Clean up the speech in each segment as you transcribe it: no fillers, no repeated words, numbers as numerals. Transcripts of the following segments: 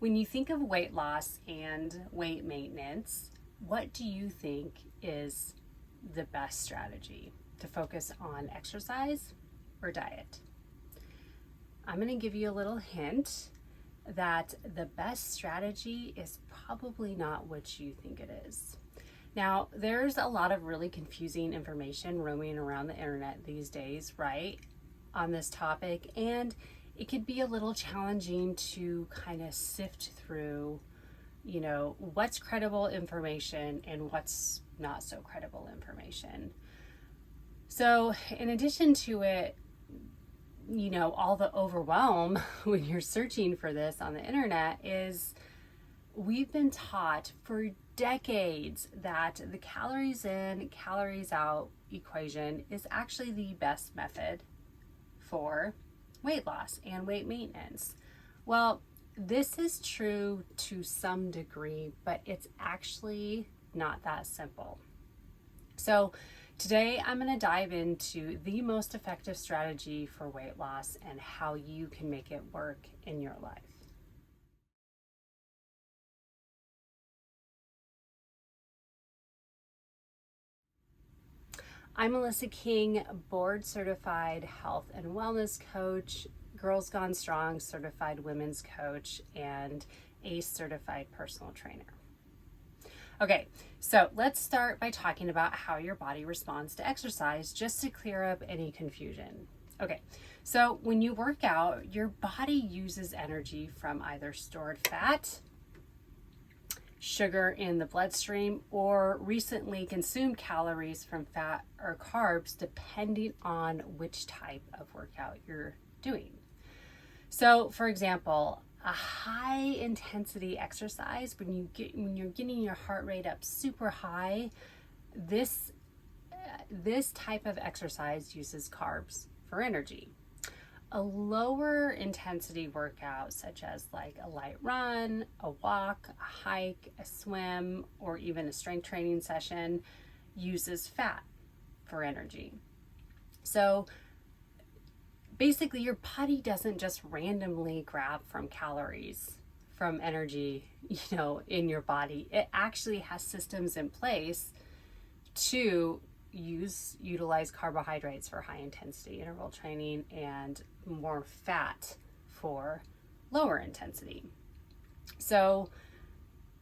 When you think of weight loss and weight maintenance, what do you think is the best strategy? To focus on exercise or diet? I'm going to give you a little hint that the best strategy is probably not what you think it is. Now, there's a lot of really confusing information roaming around the internet these days, right, on this topic, and it could be a little challenging to kind of sift through, what's credible information and what's not so credible information. So in addition to it, all the overwhelm when you're searching for this on the internet is we've been taught for decades that the calories in, calories out equation is actually the best method for weight loss and weight maintenance. Well, this is true to some degree, but it's actually not that simple. So today I'm going to dive into the most effective strategy for weight loss and how you can make it work in your life. I'm Melissa King, board certified health and wellness coach, Girls Gone Strong certified women's coach, and ACE certified personal trainer. Okay, so let's start by talking about how your body responds to exercise, just to clear up any confusion. Okay, so when you work out, your body uses energy from either stored fat, sugar in the bloodstream, or recently consumed calories from fat or carbs, depending on which type of workout you're doing. So, for example, a high intensity exercise, when you're getting your heart rate up super high, this type of exercise uses carbs for energy. A lower intensity workout, such as like a light run, a walk, a hike, a swim, or even a strength training session, uses fat for energy. So basically, your body doesn't just randomly grab from calories, from energy, in your body. It actually has systems in place to utilize carbohydrates for high intensity interval training and more fat for lower intensity. So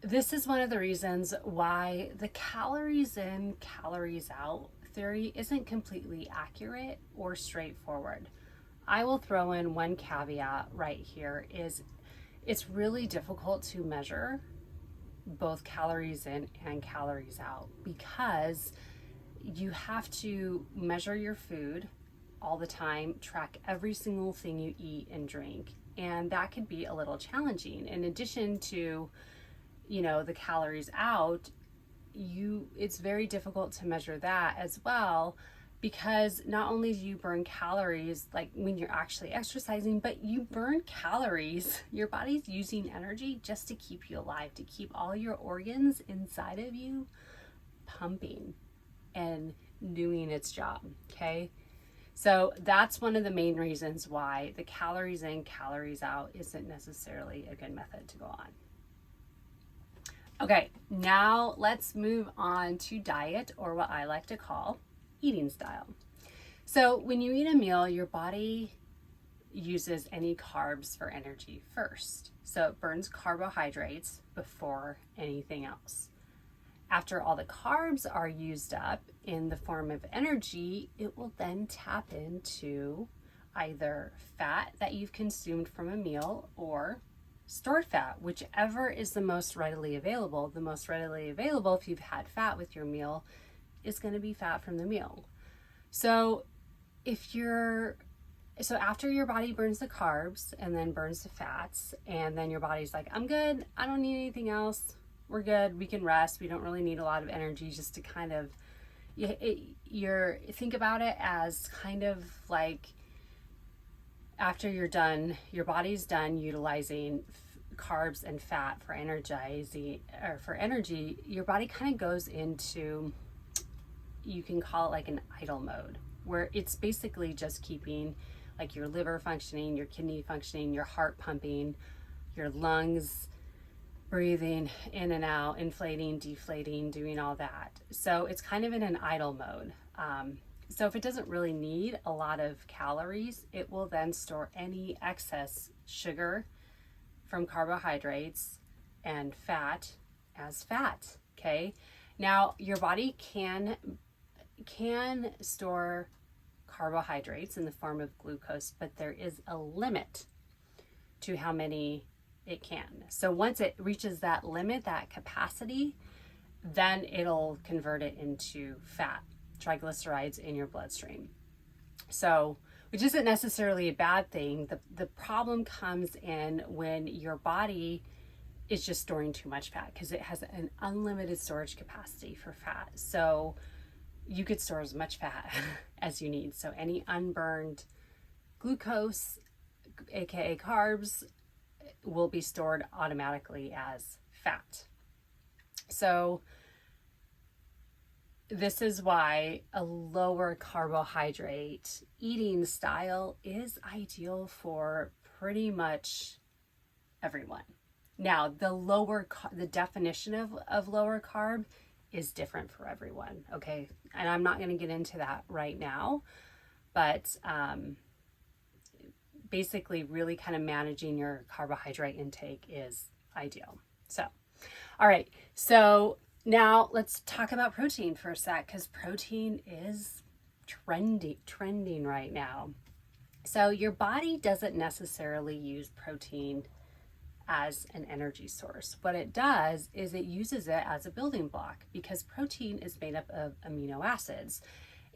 this is one of the reasons why the calories in, calories out theory isn't completely accurate or straightforward. I will throw in one caveat right here is it's really difficult to measure both calories in and calories out because you have to measure your food all the time, track every single thing you eat and drink, and that could be a little challenging. In addition to, the calories out, it's very difficult to measure that as well, because not only do you burn calories like when you're actually exercising, but you burn calories. Your body's using energy just to keep you alive, to keep all your organs inside of you pumping and doing its job, okay? So that's one of the main reasons why the calories in, calories out isn't necessarily a good method to go on. Okay, now let's move on to diet, or what I like to call eating style. So when you eat a meal, your body uses any carbs for energy first. So it burns carbohydrates before anything else. After all the carbs are used up in the form of energy, it will then tap into either fat that you've consumed from a meal or stored fat, whichever is the most readily available. The most readily available, if you've had fat with your meal, is going to be fat from the meal. So after your body burns the carbs and then burns the fats, and then your body's like, I'm good, I don't need anything else, we're good, we can rest, we don't really need a lot of energy, just to kind of, think about it as kind of like after you're done, your body's done utilizing carbs and fat for energy, your body kind of goes into, you can call it like an idle mode, where it's basically just keeping like your liver functioning, your kidney functioning, your heart pumping, your lungs breathing in and out, inflating, deflating, doing all that. So it's kind of in an idle mode. So if it doesn't really need a lot of calories, it will then store any excess sugar from carbohydrates and fat as fat. Okay. Now your body can store carbohydrates in the form of glucose, but there is a limit to how many it can. So once it reaches that limit, that capacity, then it'll convert it into fat, triglycerides in your bloodstream. So, which isn't necessarily a bad thing. The problem comes in when your body is just storing too much fat, because it has an unlimited storage capacity for fat. So you could store as much fat as you need. So any unburned glucose, aka carbs, will be stored automatically as fat. So this is why a lower carbohydrate eating style is ideal for pretty much everyone. Now, the definition of lower carb is different for everyone, okay? And I'm not going to get into that right now, but basically really kind of managing your carbohydrate intake is ideal. So, all right. So now let's talk about protein for a sec, because protein is trending right now. So your body doesn't necessarily use protein as an energy source. What it does is it uses it as a building block, because protein is made up of amino acids.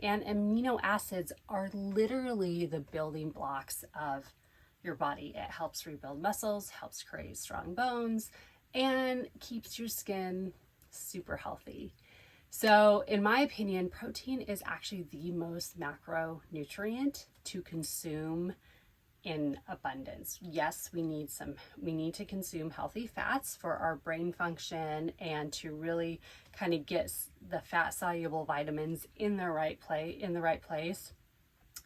And amino acids are literally the building blocks of your body. It helps rebuild muscles, helps create strong bones, and keeps your skin super healthy. So in my opinion, protein is actually the most macronutrient to consume in abundance. Yes, we need to consume healthy fats for our brain function and to really kind of get the fat soluble vitamins in the right place.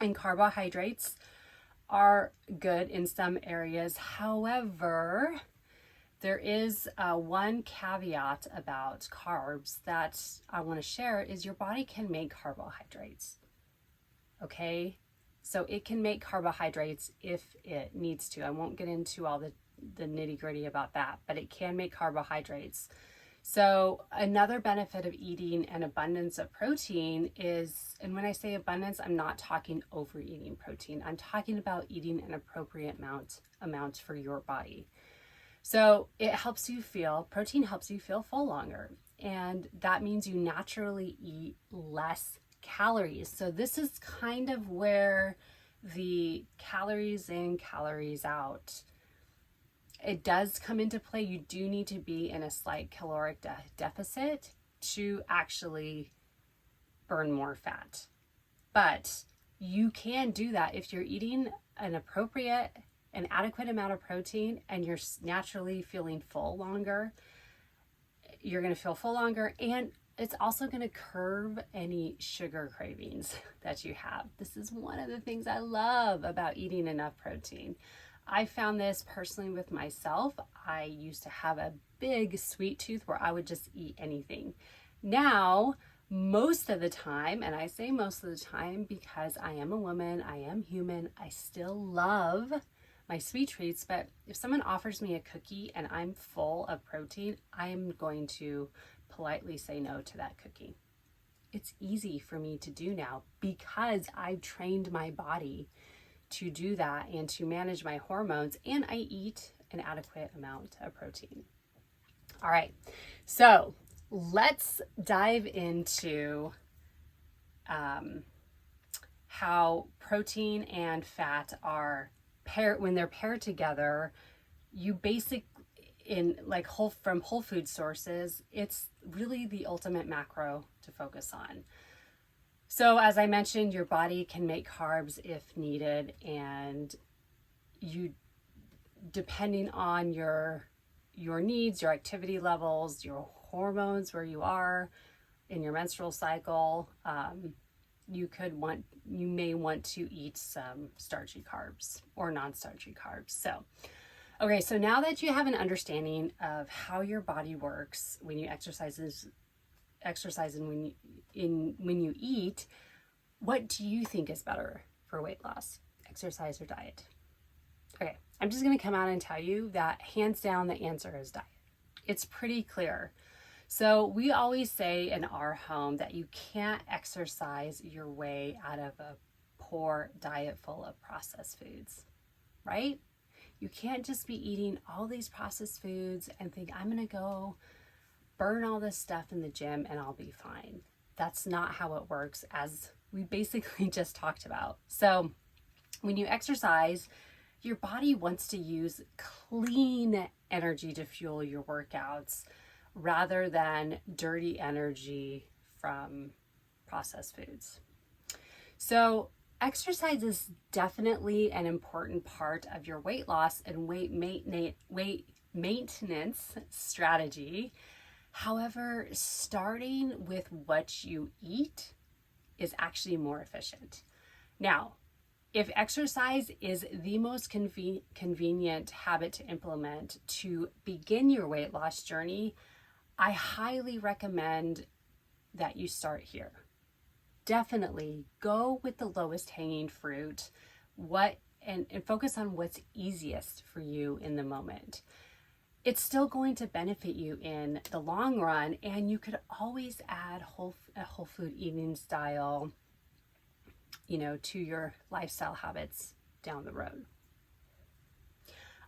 And carbohydrates are good in some areas. However, there is one caveat about carbs that I want to share, is your body can make carbohydrates. Okay? So it can make carbohydrates if it needs to. I won't get into all the nitty gritty about that, but it can make carbohydrates. So another benefit of eating an abundance of protein is, and when I say abundance, I'm not talking overeating protein. I'm talking about eating an appropriate amount for your body. So protein helps you feel full longer. And that means you naturally eat less calories. So this is kind of where the calories in, calories out, it does come into play. You do need to be in a slight caloric deficit to actually burn more fat. But you can do that if you're eating an adequate amount of protein and you're naturally feeling full longer. You're going to feel full longer, and it's also going to curb any sugar cravings that you have. This is one of the things I love about eating enough protein. I found this personally with myself. I used to have a big sweet tooth where I would just eat anything. Now, most of the time, and I say most of the time because I am a woman, I am human, I still love my sweet treats, but if someone offers me a cookie and I'm full of protein, I am going to politely say no to that cookie. It's easy for me to do now because I've trained my body to do that and to manage my hormones, and I eat an adequate amount of protein. All right, so let's dive into how protein and fat are paired. When they're paired together, you from whole food sources, it's really the ultimate macro to focus on. So as I mentioned, your body can make carbs if needed, and you, depending on your needs, your activity levels, your hormones, where you are in your menstrual cycle, you may want to eat some starchy carbs or non-starchy carbs. So Okay, so now that you have an understanding of how your body works when you exercise and when you eat, what do you think is better for weight loss, exercise or diet? Okay, I'm just going to come out and tell you that hands down the answer is diet. It's pretty clear. So we always say in our home that you can't exercise your way out of a poor diet full of processed foods, right? You can't just be eating all these processed foods and think, I'm going to go burn all this stuff in the gym and I'll be fine. That's not how it works, as we basically just talked about. So when you exercise, your body wants to use clean energy to fuel your workouts rather than dirty energy from processed foods. So exercise is definitely an important part of your weight loss and weight maintenance strategy. However, starting with what you eat is actually more efficient. Now, if exercise is the most convenient habit to implement to begin your weight loss journey, I highly recommend that you start here. Definitely go with the lowest hanging fruit, and focus on what's easiest for you in the moment. It's still going to benefit you in the long run, and you could always add a whole food eating style, to your lifestyle habits down the road.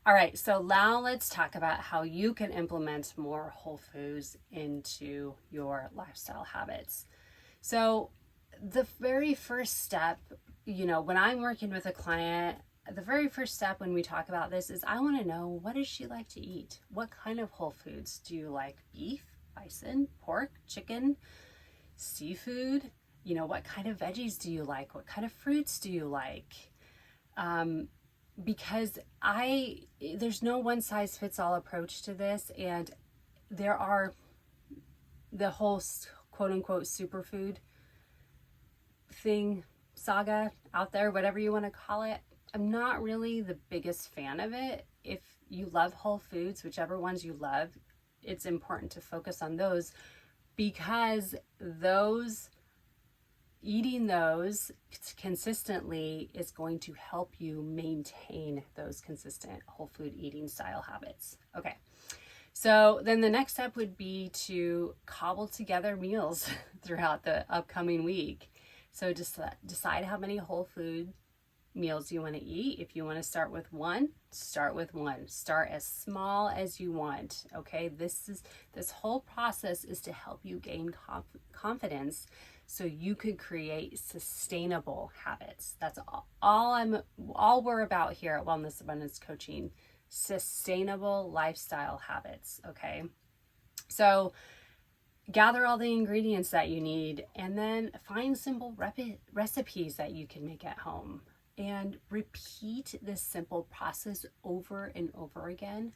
All right, so now let's talk about how you can implement more whole foods into your lifestyle habits. So the very first step, when I'm working with a client, the very first step when we talk about this is I want to know, what does she like to eat? What kind of whole foods? Do you like beef, bison, pork, chicken, seafood? What kind of veggies do you like? What kind of fruits do you like? Because there's no one size fits all approach to this, and there are the whole quote unquote superfood thing saga out there, whatever you want to call it. I'm not really the biggest fan of it. If you love whole foods, whichever ones you love, it's important to focus on those, because eating those consistently is going to help you maintain those consistent whole food eating style habits. Okay. So then the next step would be to cobble together meals throughout the upcoming week. So just decide how many whole food meals you want to eat. If you want to start with one, start with one. Start as small as you want. Okay. This whole process is to help you gain confidence so you could create sustainable habits. That's all we're about here at Wellness Abundance Coaching. Sustainable lifestyle habits. Okay. So gather all the ingredients that you need, and then find simple recipes that you can make at home, and repeat this simple process over and over again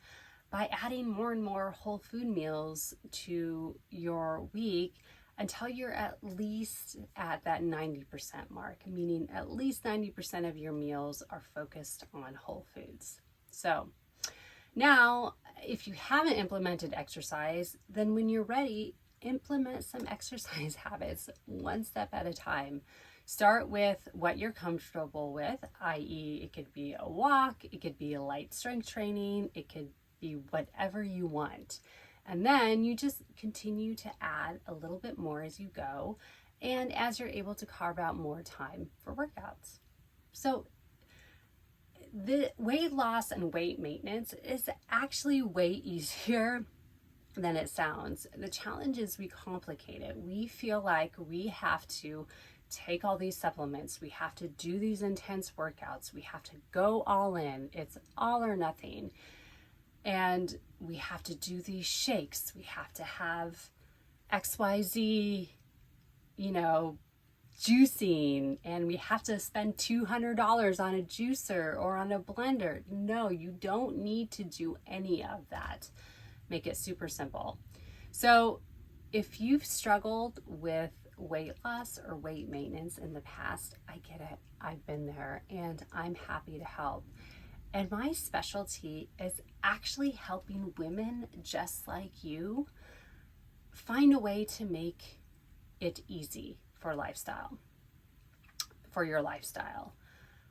by adding more and more whole food meals to your week until you're at least at that 90% mark, meaning at least 90% of your meals are focused on whole foods. So now, if you haven't implemented exercise, then when you're ready, implement some exercise habits one step at a time. Start with what you're comfortable with, i.e., it could be a walk, it could be a light strength training, it could be whatever you want. And then you just continue to add a little bit more as you go, and as you're able to carve out more time for workouts. So the weight loss and weight maintenance is actually way easier than it sounds. The challenge is we complicate it. We feel like we have to take all these supplements, we have to do these intense workouts, we have to go all in, it's all or nothing. And we have to do these shakes, we have to have XYZ, juicing, and we have to spend $200 on a juicer or on a blender. No, you don't need to do any of that. Make it super simple. So if you've struggled with weight loss or weight maintenance in the past, I get it. I've been there, and I'm happy to help. And my specialty is actually helping women just like you find a way to make it easy for your lifestyle.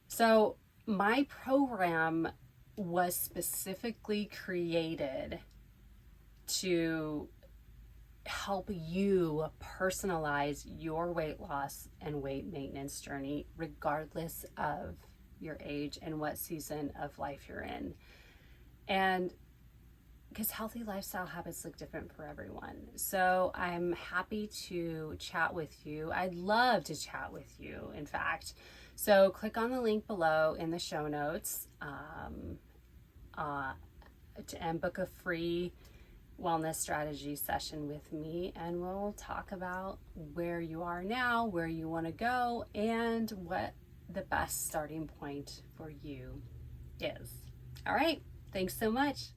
So my program was specifically created to help you personalize your weight loss and weight maintenance journey, regardless of your age and what season of life you're in. And because healthy lifestyle habits look different for everyone. So I'm happy to chat with you. I'd love to chat with you, in fact. So click on the link below in the show notes and book a free wellness strategy session with me, and we'll talk about where you are now, where you want to go, and what the best starting point for you is. All right, thanks so much.